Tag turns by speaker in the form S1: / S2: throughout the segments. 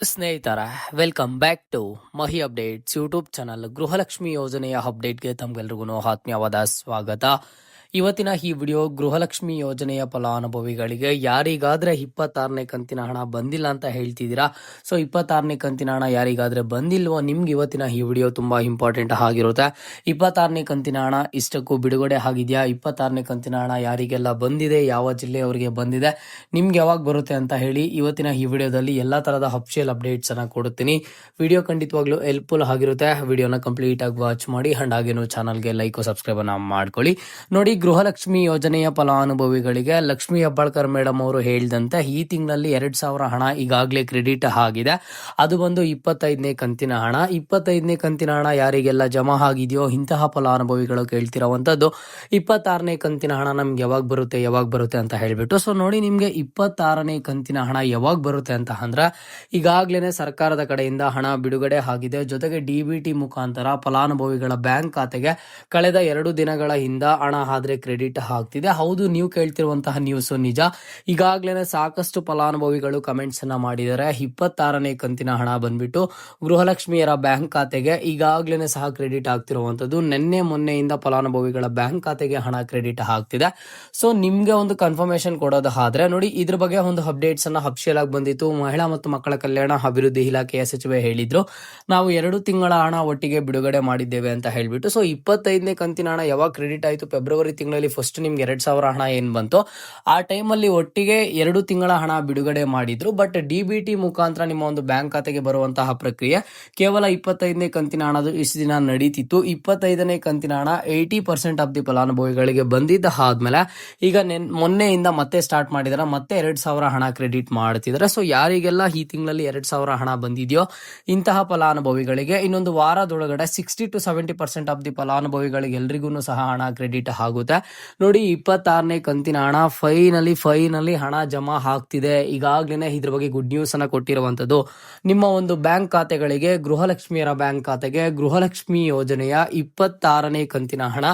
S1: ಸ್ನೇಹಿತರ welcome back to Mahi updates YouTube channel. Gruhalakshmi ಯೋಜನೆಯ ಅಪ್ಡೇಟ್ಗೆ ತಮಗೆಲ್ರಿಗೂ ಆತ್ಮೀಯವಾದ ಸ್ವಾಗತ. ಇವತ್ತಿನ ಈ ವಿಡಿಯೋ ಗೃಹಲಕ್ಷ್ಮಿ ಯೋಜನೆಯ ಫಲಾನುಭವಿಗಳಿಗೆ ಯಾರಿಗಾದ್ರೆ 26ನೇ ಕಂತಿನ ಹಣ ಬಂದಿಲ್ಲ ಅಂತ ಹೇಳ್ತಿದ್ದೀರಾ. ಸೊ 26ನೇ ಕಂತಿನ ಹಣ ಯಾರಿಗಾದ್ರೆ ಬಂದಿಲ್ವೋ ನಿಮ್ಗೆ ಇವತ್ತಿನ ಈ ವಿಡಿಯೋ ತುಂಬಾ ಇಂಪಾರ್ಟೆಂಟ್ ಆಗಿರುತ್ತೆ. 26ನೇ ಕಂತಿನ ಹಣ ಇಷ್ಟಕ್ಕೂ ಬಿಡುಗಡೆ ಆಗಿದೆಯಾ, 26ನೇ ಕಂತಿನ ಹಣ ಯಾರಿಗೆಲ್ಲ ಬಂದಿದೆ, ಯಾವ ಜಿಲ್ಲೆಯವರಿಗೆ ಬಂದಿದೆ, ನಿಮ್ಗೆ ಯಾವಾಗ ಬರುತ್ತೆ ಅಂತ ಹೇಳಿ ಇವತ್ತಿನ ಈ ವಿಡಿಯೋದಲ್ಲಿ ಎಲ್ಲಾ ತರದ ಅಫಿಷಿಯಲ್ ಅಪ್ಡೇಟ್ಸ್ ಅನ್ನ ಕೊಡುತ್ತೀನಿ. ವಿಡಿಯೋ ಖಂಡಿತವಾಗ್ಲೂ ಹೆಲ್ಪ್ಫುಲ್ ಆಗಿರುತ್ತೆ. ವಿಡಿಯೋನ ಕಂಪ್ಲೀಟ್ ಆಗಿ ವಾಚ್ ಮಾಡಿ ಅಂಡ್ ಹಾಗೇನು ಚಾನಲ್ಗೆ ಲೈಕ್ ಸಬ್ಸ್ಕ್ರೈಬ್ ಅನ್ನ ಮಾಡ್ಕೊಳ್ಳಿ. ನೋಡಿ, ಗೃಹಲಕ್ಷ್ಮಿ ಯೋಜನೆಯ ಫಲಾನುಭವಿಗಳಿಗೆ ಲಕ್ಷ್ಮಿ ಹೆಬ್ಬಾಳ್ಕರ್ ಮೇಡಮ್ ಅವರು ಹೇಳಿದಂತೆ ಈ ತಿಂಗಳಲ್ಲಿ 2,000 ಹಣ ಈಗಾಗಲೇ ಕ್ರೆಡಿಟ್ ಆಗಿದೆ. ಅದು ಬಂದು 25ನೇ ಕಂತಿನ ಹಣ. 25ನೇ ಕಂತಿನ ಹಣ ಯಾರಿಗೆಲ್ಲ ಜಮಾ ಆಗಿದೆಯೋ ಇಂತಹ ಫಲಾನುಭವಿಗಳು ಕೇಳ್ತಿರೋವಂಥದ್ದು 26ನೇ ಕಂತಿನ ಹಣ ನಮ್ಗೆ ಯಾವಾಗ ಬರುತ್ತೆ ಅಂತ ಹೇಳ್ಬಿಟ್ಟು. ಸೊ ನೋಡಿ, ನಿಮ್ಗೆ 26ನೇ ಕಂತಿನ ಹಣ ಯಾವಾಗ ಬರುತ್ತೆ ಅಂತ ಅಂದ್ರೆ ಈಗಾಗ್ಲೇನೆ ಸರ್ಕಾರದ ಕಡೆಯಿಂದ ಹಣ ಬಿಡುಗಡೆ ಆಗಿದೆ. ಜೊತೆಗೆ DBT ಮುಖಾಂತರ ಫಲಾನುಭವಿಗಳ ಬ್ಯಾಂಕ್ ಖಾತೆಗೆ ಕಳೆದ 2 ದಿನಗಳ ಹಿಂದ ಹಣ ಆದ್ರೆ ಕ್ರೆಡಿಟ್ ಆಗ್ತಿದೆ. ಹೌದು, ನೀವು ಕೇಳ್ತಿರುವಂತಹ ನ್ಯೂಸ್ ನಿಜ. ಈಗಾಗಲೇ ಸಾಕಷ್ಟು ಫಲಾನುಭವಿಗಳು ಕಮೆಂಟ್ಸ್ ಅನ್ನ ಮಾಡಿದ್ದಾರೆ. 26ನೇ ಕಂತಿನ ಹಣ ಬಂದ್ಬಿಟ್ಟು ಗೃಹಲಕ್ಷ್ಮಿಯರ ಬ್ಯಾಂಕ್ ಖಾತೆಗೆ ಈಗಾಗಲೇ ಸಹ ಕ್ರೆಡಿಟ್ ಆಗ್ತಿರುವಂತದ್ದು. ನಿನ್ನೆ ಮೊನ್ನೆಯಿಂದ ಫಲಾನುಭವಿಗಳ ಬ್ಯಾಂಕ್ ಖಾತೆಗೆ ಹಣ ಕ್ರೆಡಿಟ್ ಆಗ್ತಿದೆ. ಸೊ ನಿಮ್ಗೆ ಒಂದು ಕನ್ಫರ್ಮೇಶನ್ ಕೊಡೋದಾದ್ರೆ ನೋಡಿ, ಇದ್ರ ಬಗ್ಗೆ ಒಂದು ಅಪ್ಡೇಟ್ಸ್ ಅನ್ನ ಅಫಿಷಿಯಲ್ ಆಗಿ ಬಂದಿತ್ತು. ಮಹಿಳಾ ಮತ್ತು ಮಕ್ಕಳ ಕಲ್ಯಾಣ ಅಭಿವೃದ್ಧಿ ಇಲಾಖೆಯ ಸಚಿವೆ ಹೇಳಿದ್ರು, ನಾವು 2 ತಿಂಗಳ ಹಣ ಒಟ್ಟಿಗೆ ಬಿಡುಗಡೆ ಮಾಡಿದ್ದೇವೆ ಅಂತ ಹೇಳ್ಬಿಟ್ಟು. ಸೊ 25ನೇ ಕಂತಿನ ಹಣ ಯಾವಾಗ ಕ್ರೆಡಿಟ್ ಆಯ್ತು, ಫೆಬ್ರವರಿ ತಿಂಗಳಲ್ಲಿ ಫಸ್ಟ್ ನಿಮ್ಗೆ 2,000 ಹಣ ಏನ್ ಬಂತು ಆ ಟೈಮಲ್ಲಿ ಒಟ್ಟಿಗೆ 2 ತಿಂಗಳ ಹಣ ಬಿಡುಗಡೆ ಮಾಡಿದ್ರು. ಬಟ್ DBT ಮುಖಾಂತರ ನಿಮ್ಮ ಒಂದು ಬ್ಯಾಂಕ್ ಖಾತೆಗೆ ಬರುವಂತಹ ಪ್ರಕ್ರಿಯೆ ಕೇವಲ 25ನೇ ಕಂತಿನ ಹಣದು ಇಷ್ಟು ದಿನ ನಡೀತಿತ್ತು. 25ನೇ ಕಂತಿನ ಹಣ 80% ಆಫ್ ದಿ ಫಲಾನುಭವಿಗಳಿಗೆ ಬಂದಿದ್ದ ಆದ್ಮೇಲೆ ಈಗ ಮೊನ್ನೆಯಿಂದ ಮತ್ತೆ ಸ್ಟಾರ್ಟ್ ಮಾಡಿದಾರೆ. ಮತ್ತೆ 2,000 ಹಣ ಕ್ರೆಡಿಟ್ ಮಾಡ್ತಿದ್ದಾರೆ. ಸೊ ಯಾರಿಗೆಲ್ಲ ಈ ತಿಂಗಳಲ್ಲಿ 2,000 ಹಣ ಬಂದಿದೆಯೋ ಇಂತಹ ಫಲಾನುಭವಿಗಳಿಗೆ ಇನ್ನೊಂದು ವಾರದೊಳಗಡೆ 60 to 70% ಆಫ್ ದಿ ಫಲಾನುಭವಿಗಳಿಗೆ ಎಲ್ರಿಗೂ ಸಹ ಹಣ ಕ್ರೆಡಿಟ್ ಆಗುತ್ತೆ. ನೋಡಿ, 26ನೇ ಕಂತಿನ ಹಣ ಫೈನಲಿ ಹಣ ಜಮಾ ಆಗ್ತಿದೆ. ಈಗಾಗಲೇ ಇದ್ರ ಬಗ್ಗೆ ಗುಡ್ ನ್ಯೂಸ್ ಅನ್ನ ಕೊಟ್ಟಿರುವಂತದ್ದು. ನಿಮ್ಮ ಒಂದು ಬ್ಯಾಂಕ್ ಖಾತೆಗಳಿಗೆ, ಗೃಹಲಕ್ಷ್ಮಿಯರ ಬ್ಯಾಂಕ್ ಖಾತೆಗೆ ಗೃಹಲಕ್ಷ್ಮಿ ಯೋಜನೆಯ 26ನೇ ಕಂತಿನ ಹಣ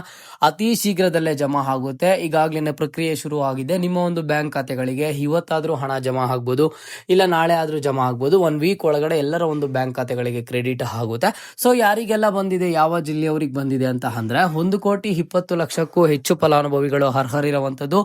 S1: ಅತಿ ಶೀಘ್ರದಲ್ಲೇ ಜಮಾ ಆಗುತ್ತೆ. ಈಗಾಗಲೇ ಪ್ರಕ್ರಿಯೆ ಶುರು ಆಗಿದೆ. ನಿಮ್ಮ ಒಂದು ಬ್ಯಾಂಕ್ ಖಾತೆಗಳಿಗೆ ಇವತ್ತಾದ್ರೂ ಹಣ ಜಮಾ ಆಗ್ಬೋದು, ಇಲ್ಲ ನಾಳೆ ಆದ್ರೂ ಜಮಾ ಆಗ್ಬೋದು. 1 ವೀಕ್ ಒಳಗಡೆ ಎಲ್ಲರ ಒಂದು ಬ್ಯಾಂಕ್ ಖಾತೆಗಳಿಗೆ ಕ್ರೆಡಿಟ್ ಆಗುತ್ತೆ. ಸೊ ಯಾರಿಗೆಲ್ಲ ಬಂದಿದೆ, ಯಾವ ಜಿಲ್ಲೆಯವರಿಗೆ ಬಂದಿದೆ ಅಂತ ಅಂದ್ರೆ 1,20,20,00,000ಕ್ಕೂ ಹೆಚ್ಚು ಫಲಾನುಭವಿಗಳು ಅರ್ಹರಿರುವಂತದ್ದು.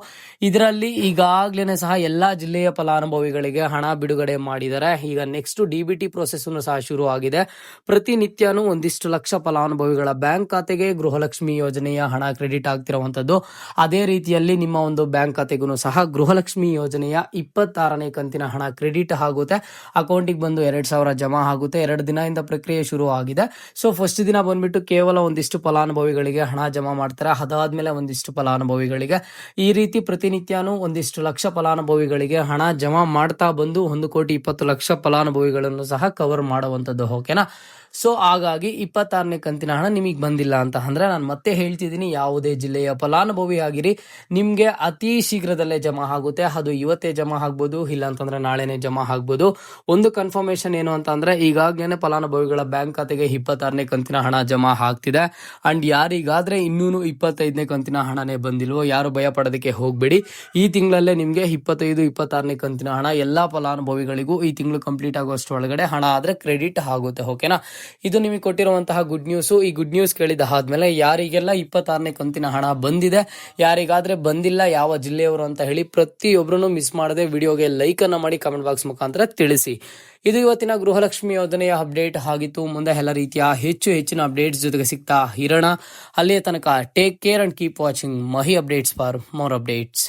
S1: ಇದರಲ್ಲಿ ಈಗಾಗಲೇ ಸಹ ಎಲ್ಲಾ ಜಿಲ್ಲೆಯ ಫಲಾನುಭವಿಗಳಿಗೆ ಹಣ ಬಿಡುಗಡೆ ಮಾಡಿದ್ದಾರೆ. ಈಗ ನೆಕ್ಸ್ಟ್ DBT ಪ್ರೋಸೆಸ್ ಸಹ ಶುರು ಆಗಿದೆ. ಪ್ರತಿನಿತ್ಯನೂ ಒಂದಿಷ್ಟು ಲಕ್ಷ ಫಲಾನುಭವಿಗಳ ಬ್ಯಾಂಕ್ ಖಾತೆಗೆ ಗೃಹಲಕ್ಷ್ಮಿ ಯೋಜನೆಯ ಹಣ ಕ್ರೆಡಿಟ್ ಆಗ್ತಿರುವಂತದ್ದು. ಅದೇ ರೀತಿಯಲ್ಲಿ ನಿಮ್ಮ ಒಂದು ಬ್ಯಾಂಕ್ ಖಾತೆಗೂ ಸಹ ಗೃಹಲಕ್ಷ್ಮಿ ಯೋಜನೆಯ 26ನೇ ಕಂತಿನ ಹಣ ಕ್ರೆಡಿಟ್ ಆಗುತ್ತೆ. ಅಕೌಂಟಿಗೆ ಬಂದು 2,000 ಜಮಾ ಆಗುತ್ತೆ. 2 ದಿನದಿಂದ ಪ್ರಕ್ರಿಯೆ ಶುರು ಆಗಿದೆ. ಸೊ ಫಸ್ಟ್ ದಿನ ಬಂದ್ಬಿಟ್ಟು ಕೇವಲ ಒಂದಿಷ್ಟು ಫಲಾನುಭವಿಗಳಿಗೆ ಹಣ ಜಮಾ ಮಾಡ್ತಾರೆ. ಅದಾದ್ಮೇಲೆ ಒಂದಿಷ್ಟು ಫಲಾನುಭವಿಗಳಿಗೆ, ಈ ರೀತಿ ಪ್ರತಿನಿತ್ಯನೂ ಒಂದಿಷ್ಟು ಲಕ್ಷ ಫಲಾನುಭವಿಗಳಿಗೆ ಹಣ ಜಮಾ ಮಾಡ್ತಾ ಬಂದು 1,20,00,000 ಫಲಾನುಭವಿಗಳನ್ನು ಸಹ ಕವರ್ ಮಾಡುವಂತದ್ದು. ಓಕೆನಾ? ಸೊ ಹಾಗಾಗಿ 26ನೇ ಕಂತಿನ ಹಣ ನಿಮಗೆ ಬಂದಿಲ್ಲ ಅಂತ ಅಂದ್ರೆ ನಾನು ಮತ್ತೆ ಹೇಳ್ತಿದ್ದೀನಿ, ಯಾವುದೇ ಜಿಲ್ಲೆಯ ಫಲಾನುಭವಿ ಆಗಿರಿ, ನಿಮ್ಗೆ ಅತಿ ಶೀಘ್ರದಲ್ಲೇ ಜಮಾ ಆಗುತ್ತೆ. ಅದು ಇವತ್ತೇ ಜಮಾ ಆಗ್ಬೋದು, ಇಲ್ಲ ಅಂತಂದ್ರೆ ನಾಳೆನೆ ಜಮಾ ಆಗ್ಬೋದು. ಒಂದು ಕನ್ಫರ್ಮೇಶನ್ ಏನು ಅಂತ ಅಂದ್ರೆ ಈಗಾಗಲೇ ಫಲಾನುಭವಿಗಳ ಬ್ಯಾಂಕ್ ಖಾತೆಗೆ 26ನೇ ಕಂತಿನ ಹಣ ಜಮಾ ಆಗ್ತಿದೆ. ಅಂಡ್ ಯಾರಿಗಾದ್ರೆ ಇನ್ನೂ 25ನೇ ಕಂತಿನ ಹಣನೇ ಬಂದಿಲ್ವೋ ಯಾರು ಭಯ ಪಡೋದಕ್ಕೆ ಹೋಗ್ಬೇಡಿ. ಈ ತಿಂಗಳಲ್ಲೇ ನಿಮ್ಗೆ 25, 26ನೇ ಕಂತಿನ ಹಣ ಎಲ್ಲಾ ಫಲಾನುಭವಿಗಳಿಗೂ ಈ ತಿಂಗಳು ಕಂಪ್ಲೀಟ್ ಆಗುವಷ್ಟು ಒಳಗಡೆ ಹಣ ಆದ್ರೆ ಕ್ರೆಡಿಟ್ ಆಗುತ್ತೆ. ಓಕೆನಾ? ಇದು ನಿಮಗೆ ಕೊಟ್ಟಿರುವಂತಹ ಗುಡ್ ನ್ಯೂಸ್. ಈ ಗುಡ್ ನ್ಯೂಸ್ ಕೇಳಿದ ಆದ್ಮೇಲೆ ಯಾರಿಗೆಲ್ಲ 26ನೇ ಕಂತಿನ ಹಣ ಬಂದಿದೆ, ಯಾರಿಗಾದ್ರೆ ಬಂದಿಲ್ಲ, ಯಾವ ಜಿಲ್ಲೆಯವರು ಅಂತ ಹೇಳಿ ಪ್ರತಿಯೊಬ್ಬರನ್ನು ಮಿಸ್ ಮಾಡದೆ ವಿಡಿಯೋಗೆ ಲೈಕ್ ಅನ್ನ ಮಾಡಿ ಕಮೆಂಟ್ ಬಾಕ್ಸ್ ಮುಖಾಂತರ ತಿಳಿಸಿ. ಇದು ಇವತ್ತಿನ ಗೃಹಲಕ್ಷ್ಮಿ ಯೋಜನೆಯ ಅಪ್ಡೇಟ್ ಆಗಿತ್ತು. ಮುಂದೆ ಎಲ್ಲ ರೀತಿಯ ಹೆಚ್ಚಿನ ಅಪ್ಡೇಟ್ಸ್ ಜೊತೆಗೆ ಸಿಗ್ತಾ ಇರೋಣ. ಅಲ್ಲಿಯ ತನಕ take care and keep watching Mahi updates for more updates.